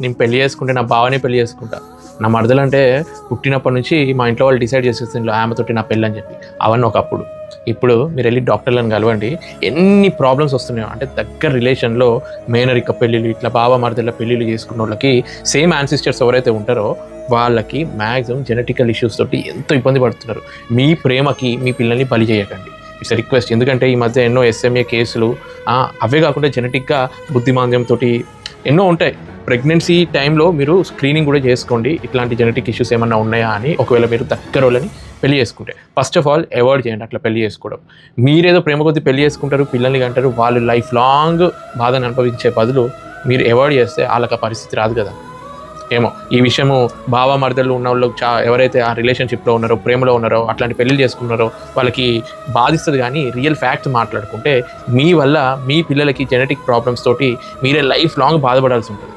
నేను పెళ్లి చేసుకుంటే నా బావనే పెళ్లి చేసుకుంటా, నా మరదలంటే పుట్టినప్పటి నుంచి మా ఇంట్లో వాళ్ళు డిసైడ్ చేసేసిండ్రు ఆమెతోటి నా పెళ్ళి అని చెప్పి. అవన్నీ ఒకప్పుడు. ఇప్పుడు మీరు వెళ్ళి డాక్టర్లను కలవండి, ఎన్ని ప్రాబ్లమ్స్ వస్తున్నాయో. అంటే దగ్గర రిలేషన్లో మేనరిక పెళ్ళిళ్ళు, ఇట్లా బావ మరదల పెళ్ళిళ్ళు చేసుకున్న వాళ్ళకి సేమ్ యాన్సిస్టర్స్ ఎవరైతే ఉంటారో వాళ్ళకి మ్యాక్సిమం జెనెటికల్ ఇష్యూస్ తోటి ఎంతో ఇబ్బంది పడుతున్నారు. మీ ప్రేమకి మీ పిల్లల్ని బలి చేయకండి, ఇట్స్ రిక్వెస్ట్. ఎందుకంటే ఈ మధ్య ఎన్నో ఎస్ఎంఏ కేసులు, అవే కాకుండా జెనెటిక్గా బుద్ధిమాంద్యంతో ఎన్నో ఉంటాయి. ప్రెగ్నెన్సీ టైంలో మీరు స్క్రీనింగ్ కూడా చేసుకోండి, ఇట్లాంటి జెనెటిక్ ఇష్యూస్ ఏమన్నా ఉన్నాయా అని. ఒకవేళ మీరు దగ్గర వాళ్ళని పెళ్లి చేసుకుంటే ఫస్ట్ ఆఫ్ ఆల్ అవాయిడ్ చేయండి అట్లా పెళ్లి చేసుకోవడం. మీరేదో ప్రేమ కొద్దీ పెళ్లి చేసుకుంటారు, పిల్లల్ని కంటారు, వాళ్ళు లైఫ్ లాంగ్ బాధను అనుభవించే బదులు మీరు అవాయిడ్ చేస్తే వాళ్ళకి ఆ పరిస్థితి రాదు కదా. ఏమో ఈ విషయము బావ మరదలు ఉన్న వాళ్ళు ఎవరైతే ఆ రిలేషన్షిప్లో ఉన్నారో, ప్రేమలో ఉన్నారో, అట్లాంటి పెళ్ళిళ్ళు చేసుకున్నారో వాళ్ళకి బాధిస్తుంది. కానీ రియల్ ఫ్యాక్ట్ మాట్లాడుకుంటే మీ వల్ల మీ పిల్లలకి జెనెటిక్ ప్రాబ్లమ్స్ తోటి మీరే లైఫ్ లాంగ్ బాధపడాల్సి ఉంటుంది.